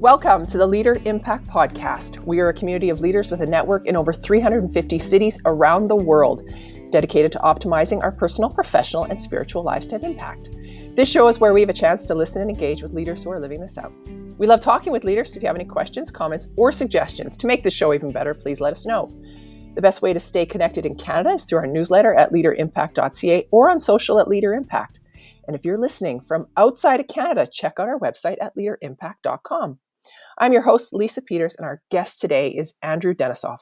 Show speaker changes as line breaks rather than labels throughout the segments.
Welcome to the Leader Impact podcast. We are a community of leaders with a network in over 350 cities around the world, dedicated to optimizing our personal, professional, and spiritual lives to have impact. This show is where we have a chance to listen and engage with leaders who are living this out. We love talking with leaders. If you have any questions, comments, or suggestions to make the show even better, please let us know. The best way to stay connected in Canada is through our newsletter at leaderimpact.ca or on social at LeaderImpact. And if you're listening from outside of Canada, check out our website at leaderimpact.com. I'm your host, Lisa Peters, and our guest today is Andrew Denysov.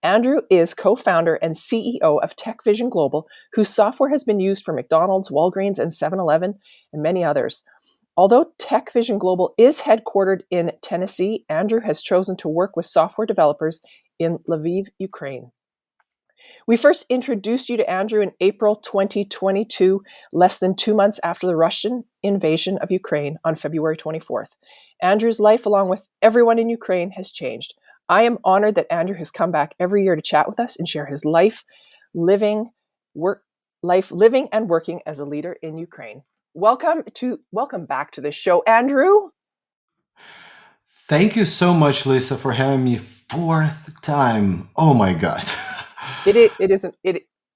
Andrew is co-founder and CEO of TechVision Global, whose software has been used for McDonald's, Walgreens, and 7-Eleven, and many others. Although TechVision Global is headquartered in Tennessee, Andrew has chosen to work with software developers in Lviv, Ukraine. We first introduced you to Andrew in April 2022, less than 2 months after the Russian invasion of Ukraine on February 24th. Andrew's life, along with everyone in Ukraine, has changed. I am honored that Andrew has come back every year to chat with us and share his life living and working as a leader in Ukraine. Welcome back to the show, Andrew.
Thank you so much, Lisa, for having me fourth time. Oh my God.
It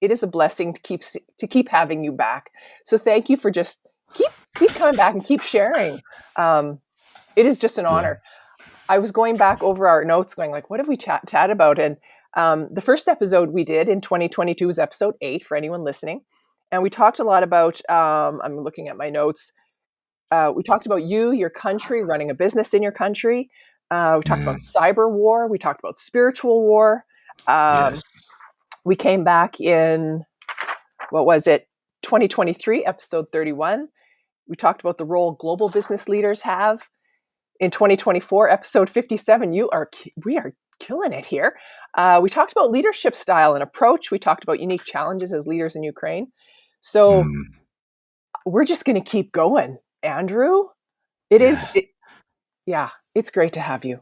is a blessing to keep having you back. So thank you for just keep coming back and keep sharing. It is just an honor. I was going back over our notes, going like, what have we chat about? And the first episode we did in 2022 was episode 8 for anyone listening, and we talked a lot about. I'm looking at my notes. We talked about your country, running a business in your country. We talked about cyber war. We talked about spiritual war.
Yes.
We came back in, 2023, episode 31. We talked about the role global business leaders have. In 2024, episode 57, we are killing it here. We talked about leadership style and approach. We talked about unique challenges as leaders in Ukraine. So we're just going to keep going, Andrew. It's great to have you.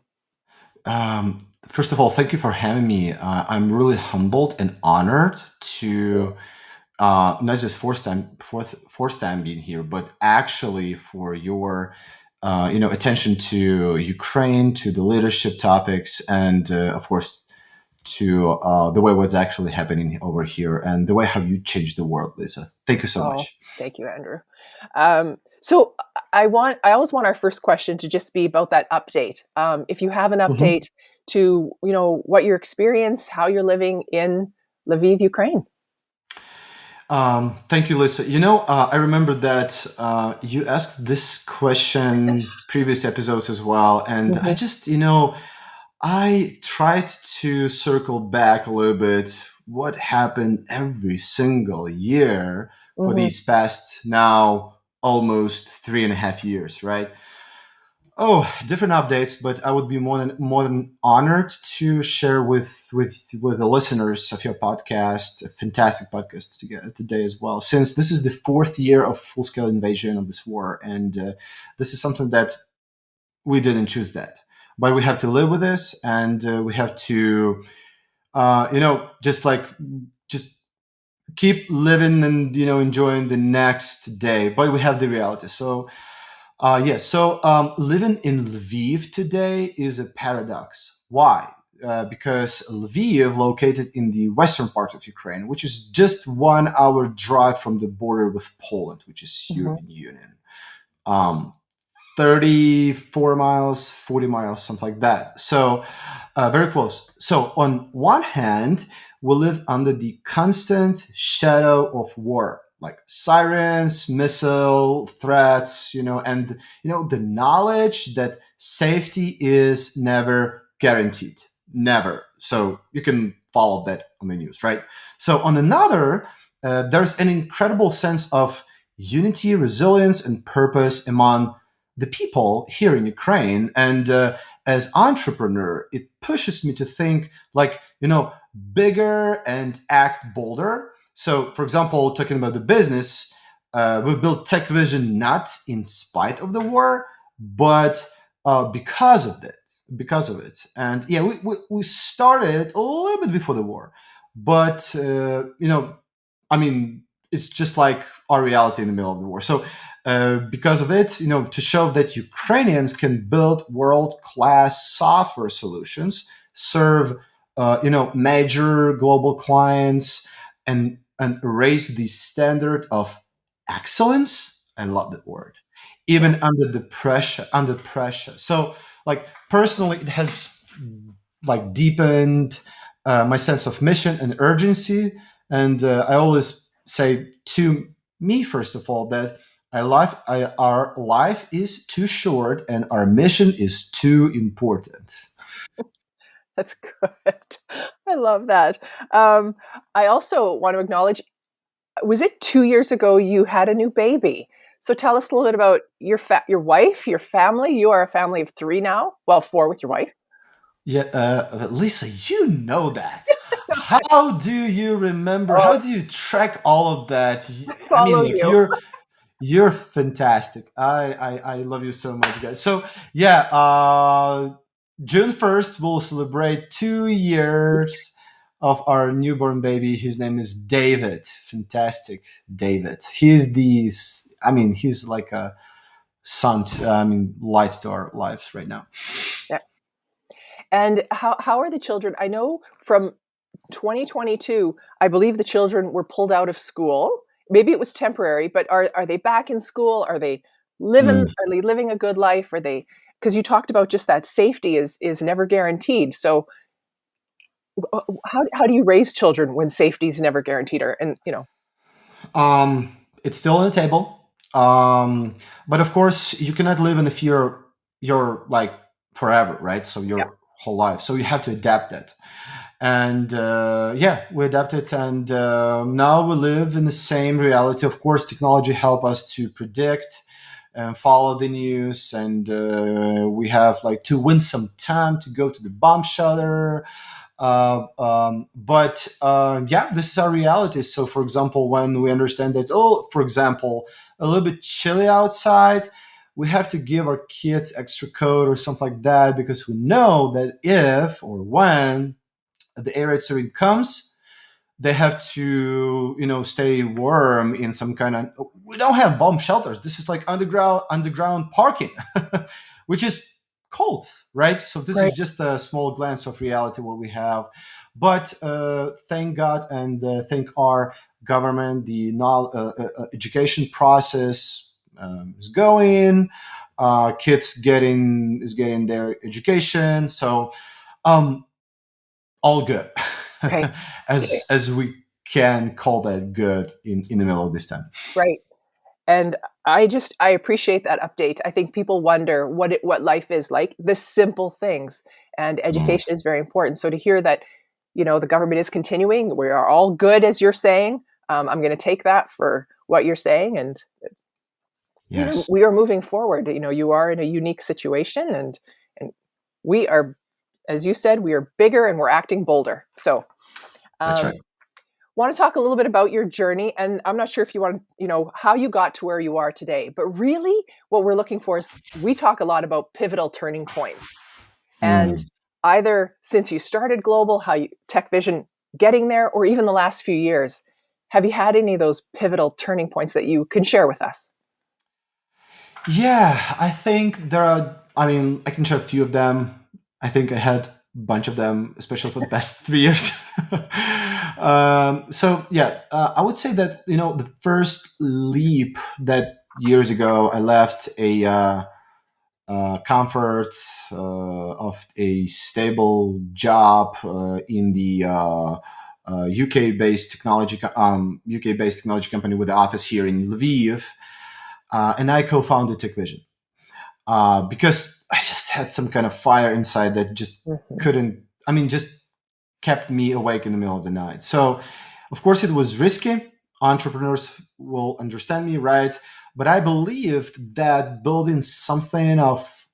First of all, thank you for having me. I'm really humbled and honored to not just fourth time being here, but actually for your attention to Ukraine, to the leadership topics, and of course to the way what's actually happening over here and the way how you changed the world, Lisa. Thank you so much.
Thank you, Andrew. So I always want our first question to just be about that update. If you have an update to, what your experience, how you're living in Lviv, Ukraine.
Thank you, Lisa. I remember that you asked this question previous episodes as well. And I just, I tried to circle back a little bit what happened every single year for these past now almost 3.5 years, right? Oh, different updates, but I would be more than honored to share with the listeners of your podcast, a fantastic podcast today as well, since this is the 4th year of full-scale invasion of this war, and this is something that we didn't choose that, but we have to live with this, and we have to, just keep living and enjoying the next day, but we have the reality. So. Living in Lviv today is a paradox. Why? Because Lviv, located in the western part of Ukraine, which is just 1 hour drive from the border with Poland, which is European Union, 34 miles, 40 miles, something like that. So very close. So on one hand, we live under the constant shadow of war. Like sirens, missile threats, and the knowledge that safety is never guaranteed, never. So you can follow that on the news, right? So on another, there's an incredible sense of unity, resilience, and purpose among the people here in Ukraine. And as entrepreneur, it pushes me to think bigger and act bolder. So, for example, talking about the business, we built TechVision not in spite of the war, but because of it. And we started a little bit before the war, but it's just like our reality in the middle of the war. So because of it, to show that Ukrainians can build world-class software solutions, serve, major global clients, and raise the standard of excellence. I love that word. Even under the pressure, under pressure. So, like personally, it has like deepened my sense of mission and urgency. And I always say to me, first of all, that our life is too short and our mission is too important.
That's good. I love that. I also want to acknowledge, was it 2 years ago you had a new baby? So tell us a little bit about your wife, your family. You are a family of three now. Well, four with your wife.
Yeah, Lisa, you know that. How do you remember?
Oh,
How do you track all of that?
I
I mean,
follow
look,
you.
you're fantastic. I love you so much, guys. So yeah, June 1st we'll celebrate 2 years of our newborn baby. His name is David. Fantastic, David. He's like a sun. Light to our lives right now.
Yeah. And how are the children? I know from 2022, I believe the children were pulled out of school. Maybe it was temporary, but are they back in school? Are they living a good life? Are they, because you talked about just that safety is never guaranteed. So how do you raise children when safety is never guaranteed?
It's still on the table. But of course, you cannot live in a fear your like forever, right? So
Yeah.
your whole life. So you have to adapt it. And yeah, we adapted, and now we live in the same reality. Of course, technology help us to predict and follow the news, and we have like to win some time to go to the bomb shelter. But yeah, this is our reality. So, for example, when we understand that, for example, a little bit chilly outside, we have to give our kids extra coat or something like that, because we know that if or when the air raid surge comes, they have to, stay warm in some kind of. We don't have bomb shelters. This is like underground parking, which is cold, right? So this is
Right.
just a small glance of reality what we have. But thank God and thank our government, the education process is going. Kids getting their education. So um, all good,
Okay.
as we can call that good in the middle of this time.
Right. And I appreciate that update. I think people wonder what life is like, the simple things, and
Mm,
education is very important. So to hear that, the government is continuing, we are all good, as you're saying. I'm going to take that for what you're saying, and
yes,
we are moving forward. You are in a unique situation, and we are, as you said, we are bigger and we're acting bolder. So,
that's
um,
right.
want to talk a little bit about your journey, and I'm not sure if you want, how you got to where you are today, but really what we're looking for is, we talk a lot about pivotal turning points, and
Mm.
either since you started global, how you tech vision getting there, or even the last few years, have you had any of those pivotal turning points that you can share with us?
Yeah, I think there are. I can share a few of them. I think I had a bunch of them, especially for the past 3 years. So yeah, I would say that the first leap that years ago I left a comfort of a stable job in the UK based technology company with the office here in Lviv, and I co-founded TechVision because I just had some kind of fire inside that just
Mhm.
couldn't. Just kept me awake in the middle of the night. So, of course, it was risky. Entrepreneurs will understand me, right? But I believed that building something of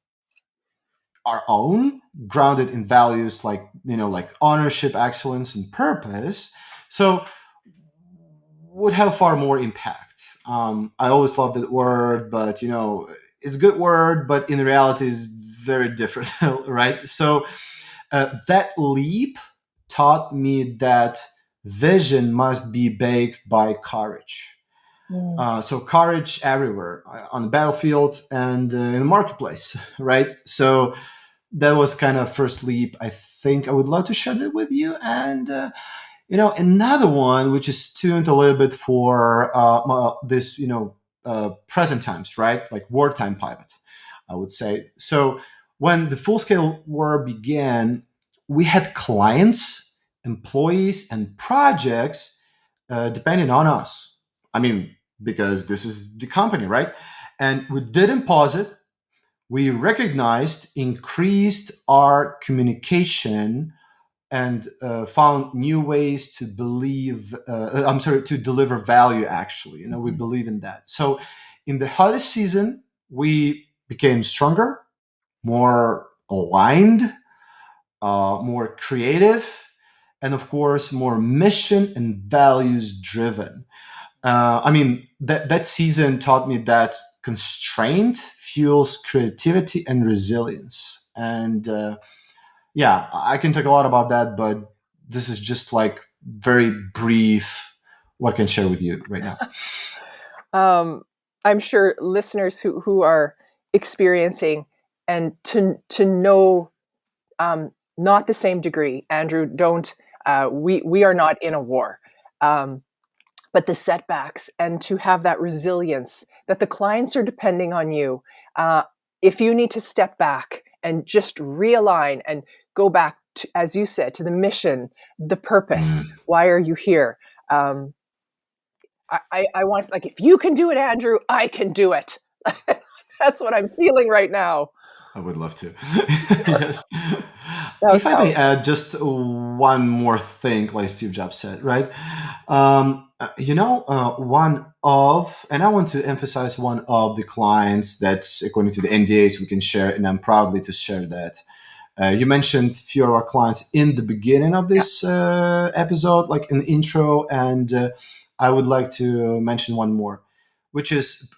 our own, grounded in values like ownership, excellence, and purpose, so would have far more impact. I always love that word, but it's a good word, but in reality is very different, right? So that leap taught me that vision must be baked by courage. So courage everywhere, on the battlefield and in the marketplace, right? So that was kind of first leap. I think I would love to share that with you. And another one which is tuned a little bit for this, present times, right? Like wartime pivot, I would say. So when the full scale war began, we had clients, employees, and projects depending on us. I mean, because this is the company, right? And we didn't pause it. We recognized, increased our communication, and found new ways to to deliver value. Actually, we believe in that. So, in the hottest season, we became stronger, more aligned, more creative, and of course, more mission and values driven. That season taught me that constraint fuels creativity and resilience. And yeah, I can talk a lot about that, but this is just like very brief what I can share with you right now.
I'm sure listeners who are experiencing and to know, not the same degree, Andrew, don't, we are not in a war. But the setbacks, and to have that resilience that the clients are depending on you. If you need to step back and just realign and go back to, as you said, to the mission, the purpose, why are you here? I want, like, if you can do it, Andrew, I can do it. That's what I'm feeling right now.
I would love to. Yes.
That
If I may
powerful.
add just one more thing, like Steve Jobs said, right? And I want to emphasize one of the clients that's according to the NDAs we can share, and I'm proudly to share that. You mentioned a few of our clients in the beginning of
Yeah.
this episode, like in the intro, and I would like to mention one more, which is,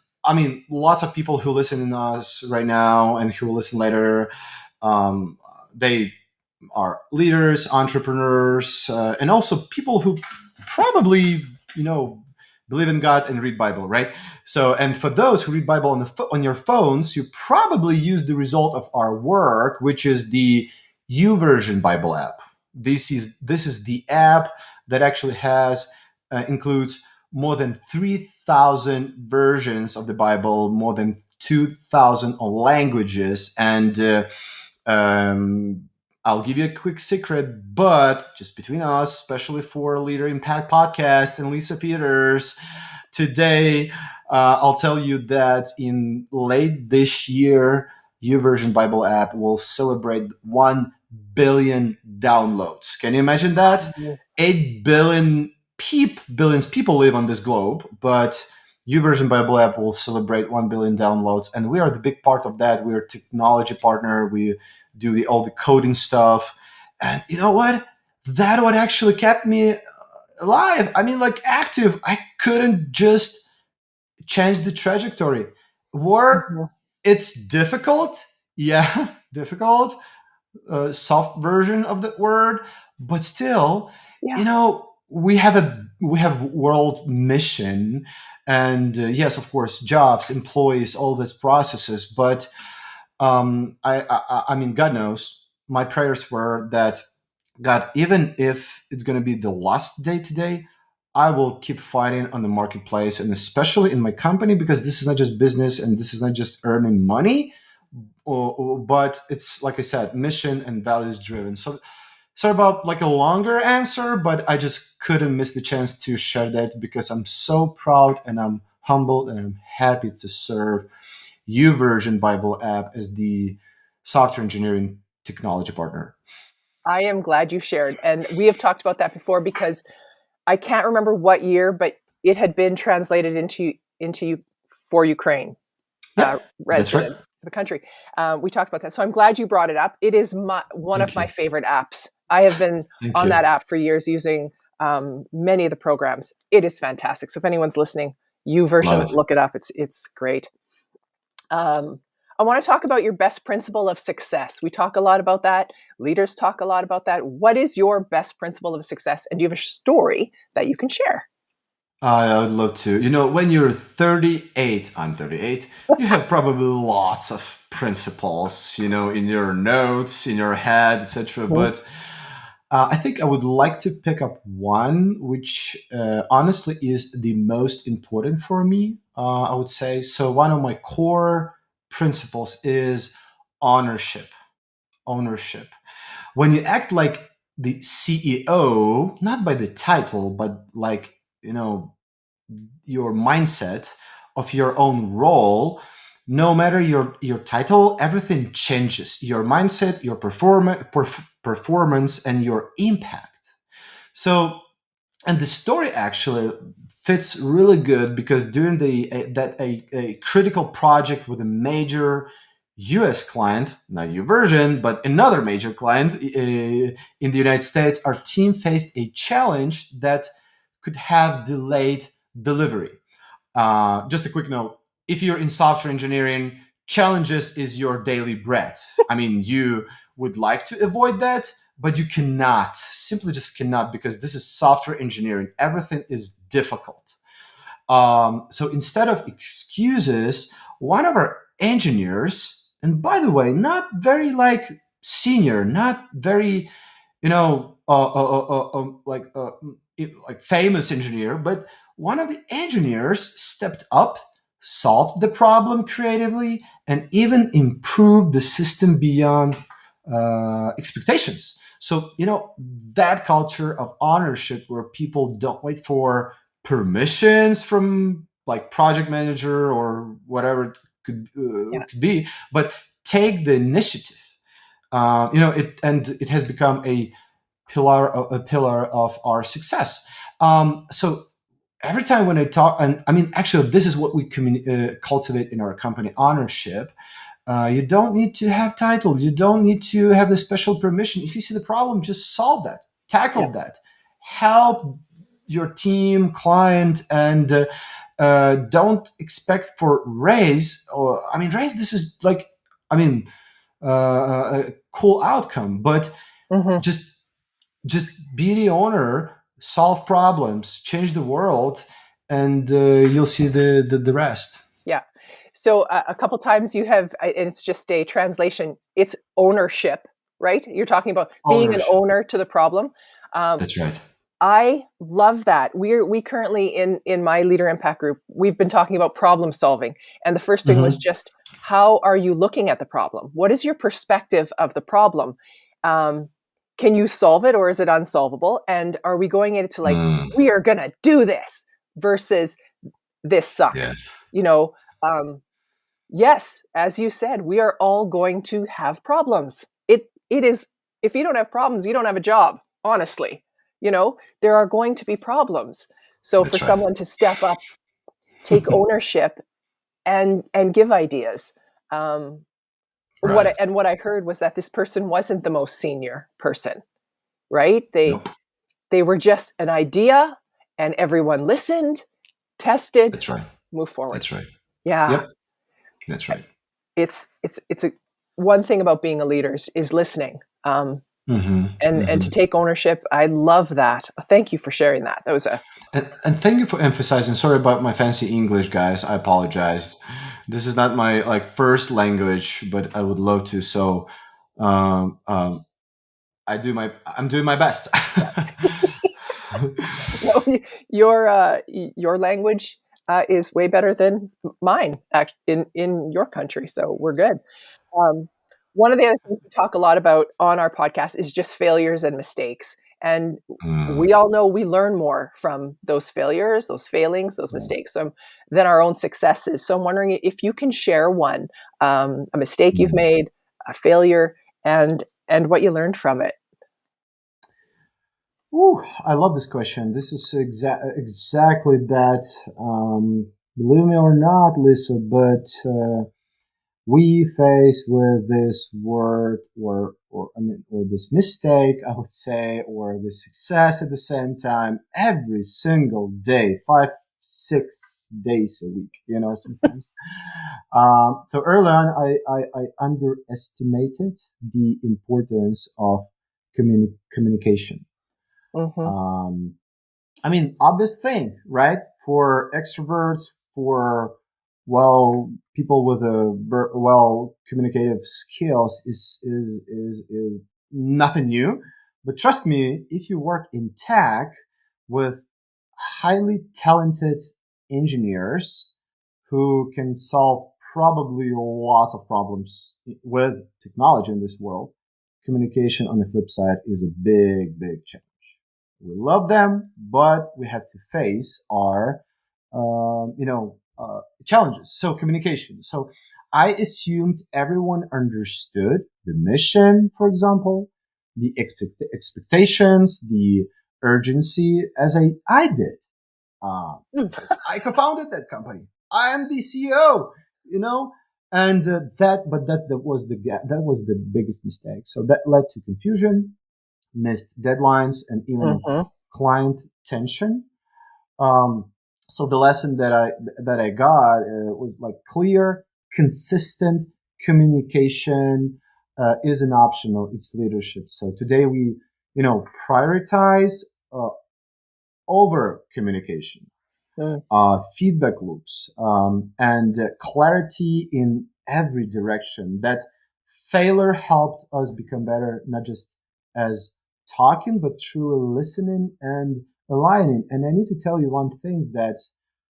lots of people who listen to us right now and who will listen later, they are leaders, entrepreneurs, and also people who probably, believe in God and read Bible, right? So, and for those who read Bible on your phones, you probably use the result of our work, which is the YouVersion Bible app. This is the app that actually includes more than 3,000 versions of the Bible, more than 2,000 languages, and I'll give you a quick secret, but just between us, especially for Leader Impact Podcast and Lisa Peters, today I'll tell you that in late this year, YouVersion Bible app will celebrate 1 billion downloads. Can you imagine that? 8 billion billions people live on this globe, but YouVersion Bible app will celebrate 1 billion downloads, and we are the big part of that. We're a technology partner. We do all the coding stuff, and you know what? That what actually kept me alive. Like active. I couldn't just change the trajectory. War,
Mhm.
it's difficult. Yeah, difficult. Soft version of the word, but still,
Yeah.
we have world mission, and yes, of course, jobs, employees, all these processes. But God knows, my prayers were that, God, even if it's going to be the last day today, I will keep fighting on the marketplace, and especially in my company, because this is not just business and this is not just earning money, but it's, like I said, mission and values driven. So sorry about like a longer answer, but I just couldn't miss the chance to share that because I'm so proud and I'm humbled and I'm happy to serve YouVersion Bible app as the software engineering technology partner.
I am glad you shared. And we have talked about that before, because I can't remember what year, but it had been translated into for Ukraine
Yeah, that's right.
residents for the country. We talked about that. So I'm glad you brought it up. It is one of
Thank
my
you.
favorite apps. I have been
Thank
on
you.
that app for years, using many of the programs. It is fantastic. So if anyone's listening,
Love
YouVersion,
it.
look it up. It's great. I want to talk about your best principle of success. We talk a lot about that. Leaders talk a lot about that. What is your best principle of success? And do you have a story that you can share?
I would love to. When you're 38, I'm 38, you have probably lots of principles, in your notes, in your head, etc.
Mhm.
But I think I would like to pick up one, which honestly is the most important for me, I would say. So, one of my core principles is ownership. Ownership. When you act like the CEO, not by the title, but like, your mindset of your own role, no matter your title, everything changes. Your mindset, your performance, and your impact. So, and the story actually fits really good because during a critical project with a major US client, not version, but another major client in the United States, our team faced a challenge that could have delayed delivery. Just a quick note: if you're in software engineering, challenges is your daily bread. I mean, you would like to avoid that, but you cannot, simply just cannot, because this is software engineering. Everything is difficult. So instead of excuses, one of our engineers, and by the way, not very like senior, not very, like famous engineer, but one of the engineers stepped up, solved the problem creatively, and even improved the system beyond expectations. So, that culture of ownership where people don't wait for permissions from like project manager or whatever it
Yeah.
could be, but take the initiative. It has become a pillar of our success. So every time when I talk, and I mean, actually, this is what we cultivate in our company: ownership. You don't need to have title. You don't need to have the special permission. If you see the problem, just solve that,
Yeah.
tackle that, help your team, client, and don't expect for raise. Or I mean, raise. This is like, I mean, a cool outcome, but
Hmm.
just be the owner, solve problems, change the world, and you'll see the rest.
Yeah. So a couple times you have, and it's just a translation. It's ownership, right? You're talking about being an
Ownership.
owner to the problem. Um,
That's right.
I love that. We currently in my Leader Impact group, we've been talking about problem solving, and the first thing was
Hmm.
just how are you looking at the problem? What is your perspective of the problem? Um, can you solve it, or is it unsolvable? And are we going into like we are gonna do this versus this sucks?
Yes.
You know, um, yes, as you said, we are all going to have problems. It is, if you don't have problems, you don't have a job, honestly. There are going to be problems. So for
That's right.
someone to step up, take ownership and give ideas. Um,
Right.
what I heard was that this person wasn't the most senior person, right? They
Nope.
they were just an idea and everyone listened, tested,
That's right.
move forward.
That's right.
Yeah.
Yep. That's right.
It's a one thing about being a leader is listening,
Hmm.
and
Hmm.
to take ownership. I love that. Thank you for sharing that. That was a
And thank you for emphasizing. Sorry about my fancy English, guys. I apologize. This is not my like first language, but I would love to. So, um, um, I'm doing my best.
yeah. No, your language is way better than mine in your country, so we're good. Um, One of the other things we talk a lot about on our podcast is just failures and mistakes. And we
Mm.
all know we learn more from those failures, those failings, those mistakes than our own successes. So I'm wondering if you can share one, a mistake you've
Mm.
made, a failure, and what you learned from it.
Ooh, I love this question. This is exactly that. Believe me or not, Lisa, but we face with this word or this mistake, I would say, or this success at the same time every single day, 5 6 days a week, sometimes. So early on, I underestimated the importance of communication.
Hmm.
um, I mean, obvious thing, right? For extroverts, for people with communicative skills is nothing new. But trust me, if you work in tech with highly talented engineers who can solve probably lots of problems with technology in this world, communication on the flip side is a big, big challenge. We love them, but we have to face our, challenges. So communication. So I assumed everyone understood the mission, for example, the expectations, the urgency, as I did, because I co-founded that company. I am the CEO, you know, and that was the biggest mistake. So that led to confusion, missed deadlines, and even
Mm-hmm.
client tension. Um, so the lesson that I got was like clear, consistent communication isn't optional; it's leadership. So today we, prioritize over communication,
Mm.
feedback loops, and clarity in every direction. That failure helped us become better, not just as talking, but truly listening and aligning. And I need to tell you one thing that,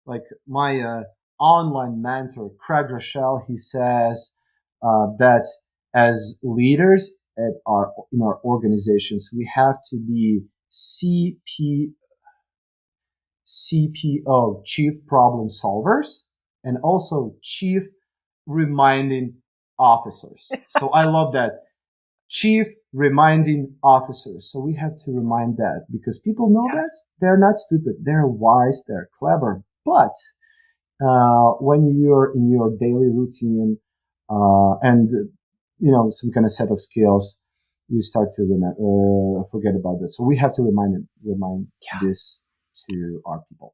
like my online mentor, Craig Rochelle, he says that as leaders in our organizations, we have to be CPO, Chief Problem Solvers, and also Chief Reminding Officers. So I love that. Chief Reminding Officers. So we have to remind that because people know that they're not stupid. They're wise. They're clever. But when you're in your daily routine and some kind of set of skills, you start to forget about this. So we have to remind this to our people.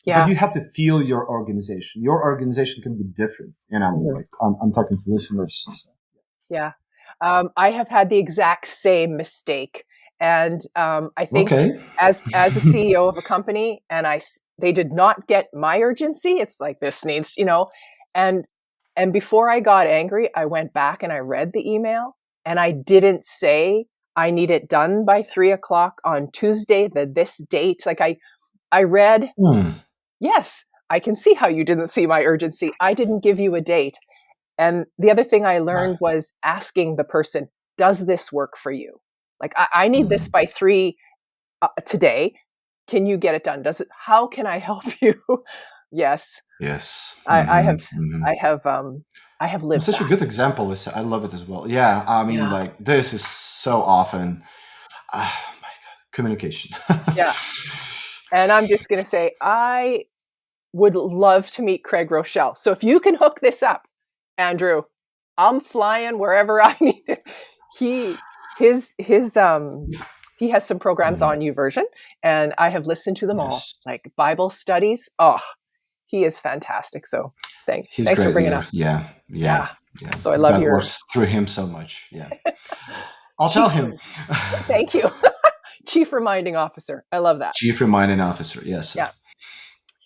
Yeah.
But you have to feel your organization. Your organization can be different, and I'm talking to listeners. So.
Yeah. I have had the exact same mistake. And I think as a CEO of a company, and they did not get my urgency. It's like, this needs, and before I got angry, I went back and I read the email, and I didn't say I need it done by 3:00 on Tuesday, this date. Like I read, yes, I can see how you didn't see my urgency. I didn't give you a date. And the other thing I learned was asking the person, does this work for you? Like, I need this by 3 today. Can you get it done? How can I help you? Yes.
Yes.
I have lived
such
that.
a good example. I love it as well. Yeah. I mean, like, this is so often, my God, communication.
Yeah. And I'm just going to say, I would love to meet Craig Rochelle. So if you can hook this up, Andrew, I'm flying wherever I need it. He has some programs on YouVersion, and I have listened to them all, like Bible studies. Oh, he is fantastic. So thanks for bringing it up.
Yeah.
So I love
God
your
works through him so much. Yeah. I'll tell him.
Thank you. Chief Reminding Officer. I love that.
Chief Reminding Officer. Yes.
Yeah.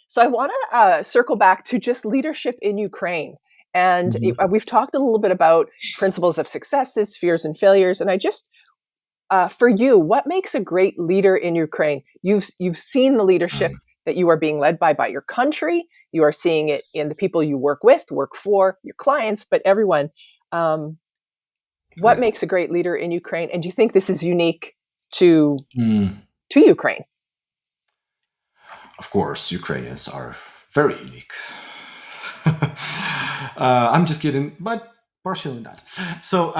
So I want to circle back to just leadership in Ukraine. And we've talked a little bit about principles of successes, fears and failures. And I just, for you, what makes a great leader in Ukraine? You've seen the leadership that you are being led by your country. You are seeing it in the people you work with, work for, your clients, but everyone. What makes a great leader in Ukraine? And do you think this is unique to Ukraine?
Of course, Ukrainians are very unique. I'm just kidding, but partially not. So,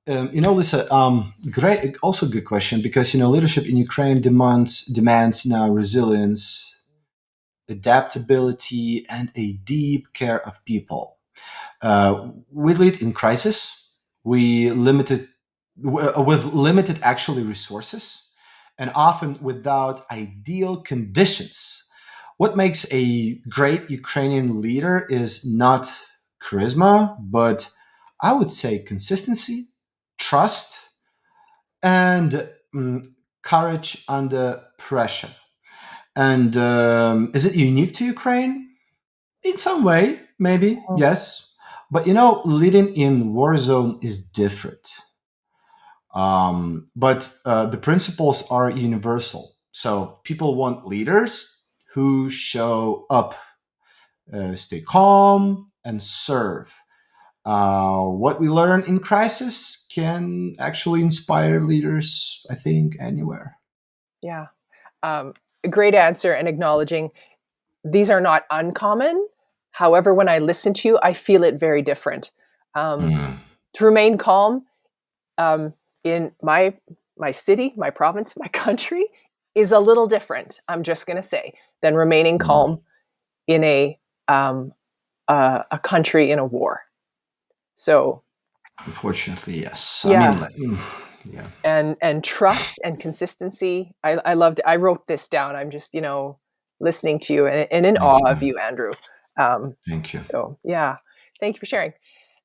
Lisa, great, also good question, because, leadership in Ukraine demands now resilience, adaptability, and a deep care of people. We lead in crisis. With limited actually resources, and often without ideal conditions. What makes a great Ukrainian leader is not charisma, but I would say consistency, trust, and courage under pressure. And is it unique to Ukraine? In some way, maybe, yes. But leading in war zone is different. But the principles are universal. So people want leaders who show up, stay calm, and serve. What we learn in crisis can actually inspire leaders, I think, anywhere.
Yeah. A great answer, and acknowledging these are not uncommon. However, when I listen to you, I feel it very different. To remain calm in my city, my province, my country is a little different. I'm just going to say than remaining calm in a country in a war. So,
unfortunately, yes.
Yeah.
I mean, yeah.
And trust and consistency. I loved. I wrote this down. I'm just listening to you and in awe of you, Andrew.
Thank you.
So yeah, thank you for sharing.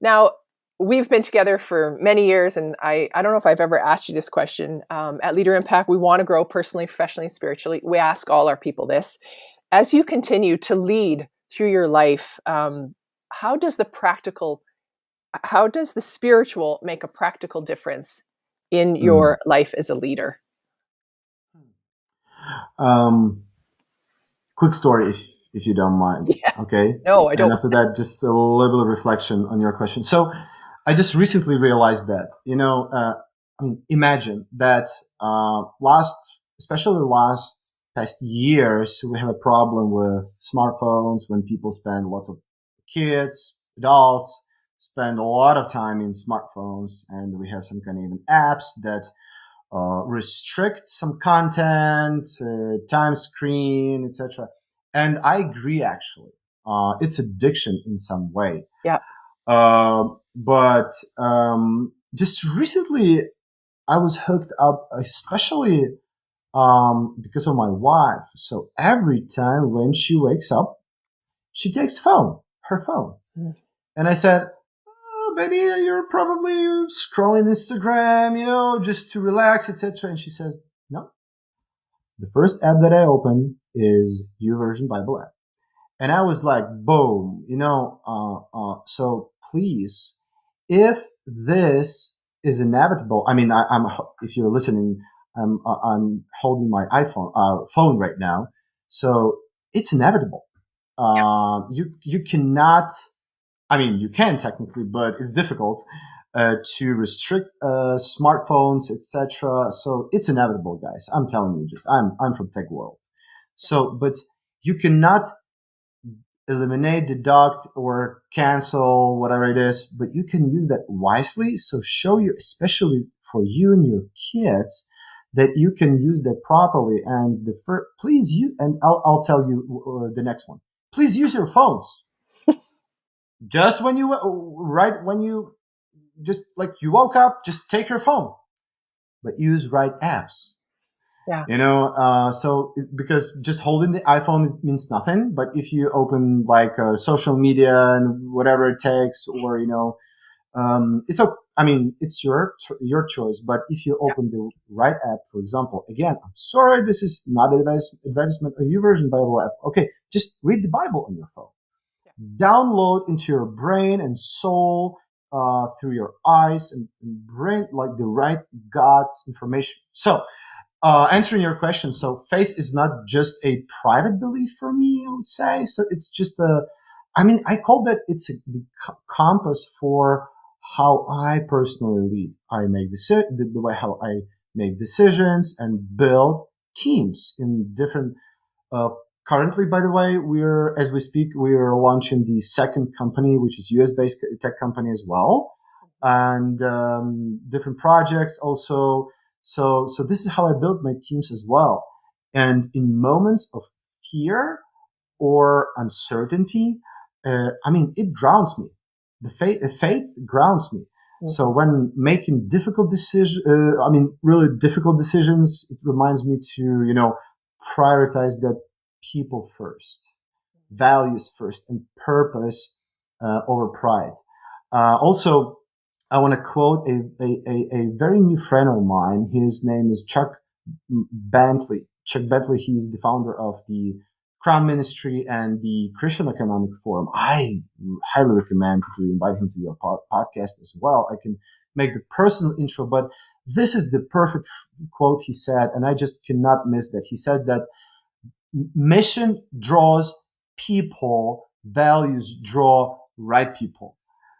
Now, we've been together for many years, and I don't know if I've ever asked you this question. At LeaderImpact, we want to grow personally, professionally, and spiritually. We ask all our people this. As you continue to lead through your life, how does the spiritual make a practical difference in your life as a leader?
Quick story, if you don't mind.
Yeah.
Okay.
No, I don't.
And after that, just a little bit of reflection on your question. So, I just recently realized that imagine that especially last past years, we have a problem with smartphones when people spend lots of kids, adults spend a lot of time in smartphones, and we have some kind of even apps that restrict some content, time screen, etc. And I agree, actually. It's addiction in some way.
Yeah.
But just recently, I was hooked up, especially because of my wife. So every time when she wakes up, she takes her phone. And I said, baby, you're probably scrolling Instagram, just to relax, etc. And she says, no. The first app that I open is YouVersion Bible app. And I was like, boom, so please, if this is inevitable, I'm if you're listening, I'm holding my phone right now. So it's inevitable. You cannot, you can technically, but it's difficult to restrict smartphones, etc. So it's inevitable, guys. I'm telling you, I'm from tech world. So, but you cannot eliminate, deduct, or cancel, whatever it is, but you can use that wisely. So show you, especially for you and your kids, that you can use that properly. And please use, and I'll tell you the next one. Please use your phones. Just when you just like you woke up, just take your phone, but use right apps.
Yeah.
Because just holding the iPhone means nothing. But if you open like social media and whatever it takes, or it's your choice. But if you open the right app, for example, again, I'm sorry, this is not advertisement of YouVersion Bible app. Okay, just read the Bible on your phone. Download into your brain and soul through your eyes and brain like the right God's information. So. Answering your question, so faith is not just a private belief for me, I would say. So it's just I call that it's the compass for how I personally lead. I make the way how I make decisions and build teams in different. Currently, by the way, as we speak, we are launching the second company, which is US-based tech company as well, and different projects also. So this is how I build my teams as well. And in moments of fear or uncertainty, it grounds me. The faith grounds me. Mm-hmm. So when making difficult really difficult decisions, it reminds me to, prioritize that people first, values first, and purpose over pride. Also, I want to quote a very new friend of mine. His name is Chuck Bentley. Chuck Bentley, he's the founder of the Crown Ministry and the Christian Economic Forum. I highly recommend to invite him to your podcast as well. I can make the personal intro, but this is the perfect quote he said, and I just cannot miss that. He said that mission draws people, values draw right people.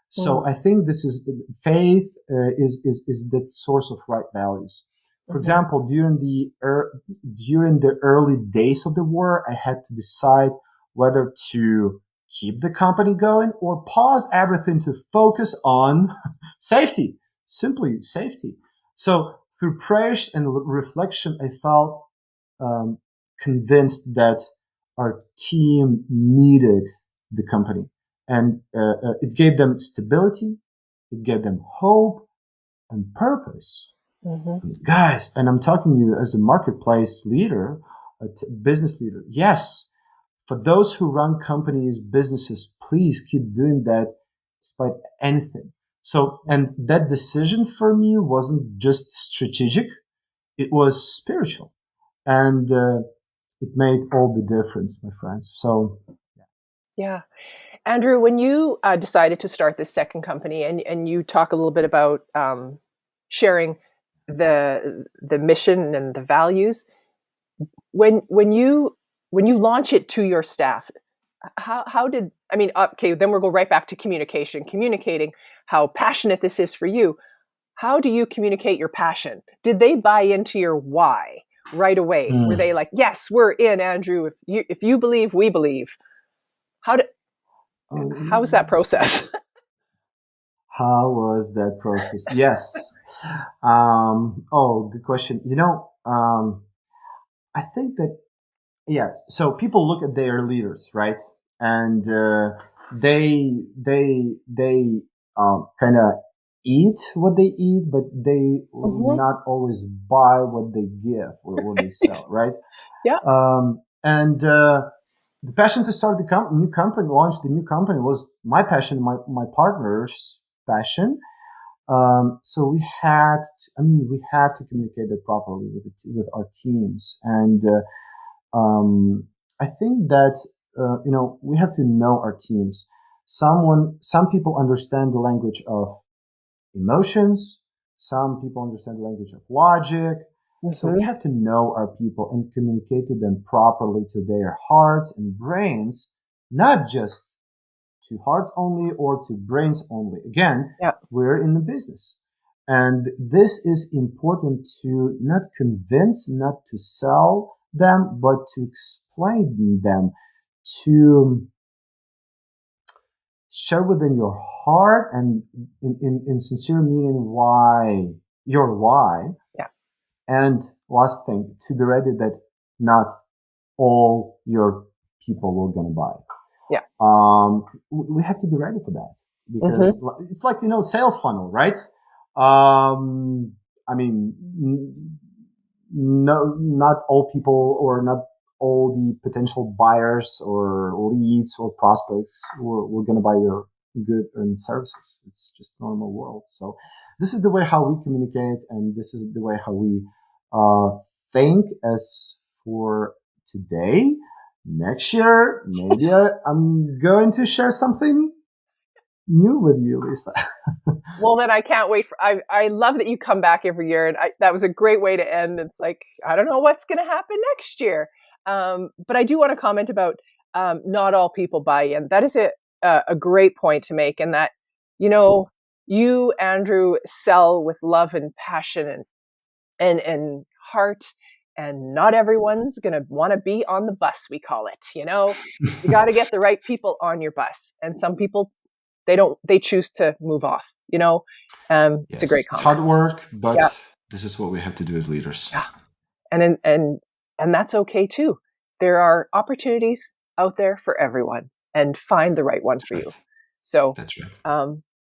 So I think this is faith is the source of right values. For example, during the early days of the war, I had to decide whether to keep the company going or pause everything to focus on safety, simply safety. So through prayers and reflection, I felt convinced that our team needed the company. And it gave them stability, it gave them hope and purpose. Guys, and I'm talking to you as a marketplace leader, a business leader. Yes, for those who run companies, businesses, please keep doing that despite anything. So, and that decision for me wasn't just strategic, it was spiritual. And it made all the difference, my friends. So,
yeah. Andrew, when you decided to start this second company, and you talk a little bit about sharing the mission and the values, when you launch it to your staff, how did, I mean, okay, then we'll go right back to communicating how passionate this is for you. How do you communicate your passion? Did they buy into your why right away? Were they like, yes, we're in, Andrew, if you believe, we believe? How was that process?
How was that process? Yes. Good question. I think that, yes. So people look at their leaders, right? And they kind of eat what they eat, but they not always buy what they give or what they sell, right?
Yeah.
The passion to start the new company, launch the new company, was my passion, my partner's passion. So we had to communicate that properly with our teams, and I think that we have to know our teams. Some people understand the language of emotions. Some people understand the language of logic. So we have to know our people and communicate to them properly, to their hearts and brains, not just to hearts only or to brains only. Again, we're in the business. And this is important to not convince, not to sell them, but to explain them, to share with them your heart and in sincere meaning your why.
Yeah.
And last thing, to be ready that not all your people will gonna buy.
Yeah.
We have to be ready for that because it's like, sales funnel, right? I mean, no, not all people or not all the potential buyers or leads or prospects will going to buy your good and services. It's just normal world. So this is the way how we communicate, and this is the way how we think. As for today, next year, maybe I'm going to share something new with you, Lisa.
Well, then I can't wait for, I love that you come back every year, and that was a great way to end. It's like, I don't know what's going to happen next year. But I do want to comment about not all people buy in. That is a great point to make. And that, you, Andrew, sell with love and passion and heart, and not everyone's going to want to be on the bus, we call it. You got to get the right people on your bus. And some people, they choose to move off, Yes. It's a great comment.
It's hard work, but this is what we have to do as leaders.
Yeah. And that's okay too. There are opportunities out there for everyone, and find the right one for you. So
that's right.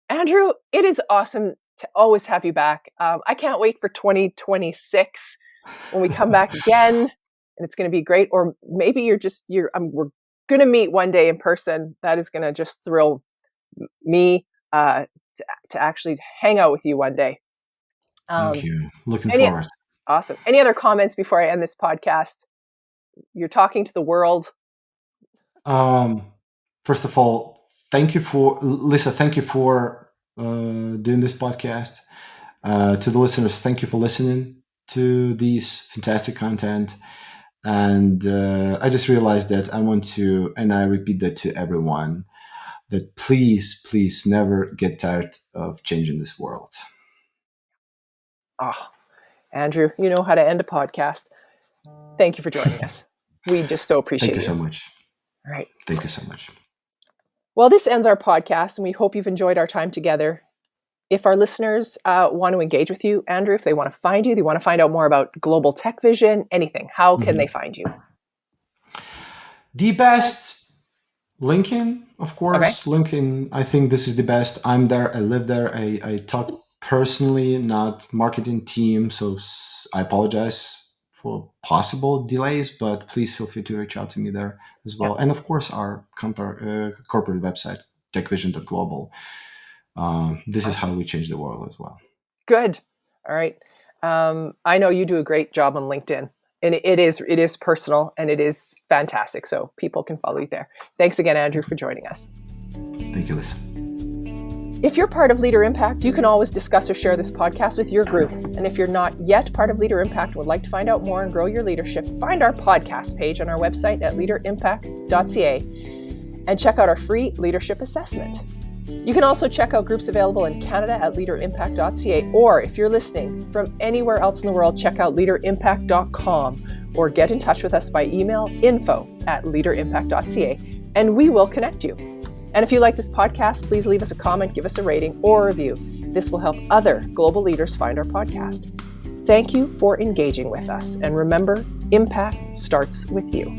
Andrew, it is awesome to always have you back. I can't wait for 2026 when we come back again, and it's going to be great. Or maybe we're going to meet one day in person. That is going to just thrill me to actually hang out with you one day.
Thank you. Looking forward.
Awesome. Any other comments before I end this podcast? You're talking to the world.
First of all, thank you for Lisa. Thank you for doing this podcast. To the listeners, thank you for listening to these fantastic content. And I just realized that I want to, and I repeat that to everyone, that please never get tired of changing this world.
Oh, Andrew, you know how to end a podcast. Thank you for joining us. We just so appreciate
Thank you so much.
All right.
Thank you so much.
Well, this ends our podcast, and we hope you've enjoyed our time together. If our listeners want to engage with you, Andrew, if they want to find you, they want to find out more about Global Tech Vision, anything, how can they find you?
The best, LinkedIn, of course.
Okay.
LinkedIn, I think this is the best. I'm there. I live there. I talk personally, not marketing team. So I apologize for possible delays, but please feel free to reach out to me there as well. Yeah. And of course, our corporate website, techvision.global. This is how we change the world as well.
Good. All right. I know you do a great job on LinkedIn, and it is personal and it is fantastic. So people can follow you there. Thanks again, Andrew, for joining us.
Thank you, Lisa.
If you're part of Leader Impact, you can always discuss or share this podcast with your group. And if you're not yet part of Leader Impact and would like to find out more and grow your leadership, find our podcast page on our website at leaderimpact.ca and check out our free leadership assessment. You can also check out groups available in Canada at leaderimpact.ca, or if you're listening from anywhere else in the world, check out leaderimpact.com or get in touch with us by email info@leaderimpact.ca and we will connect you. And if you like this podcast, please leave us a comment, give us a rating or a review. This will help other global leaders find our podcast. Thank you for engaging with us. And remember, impact starts with you.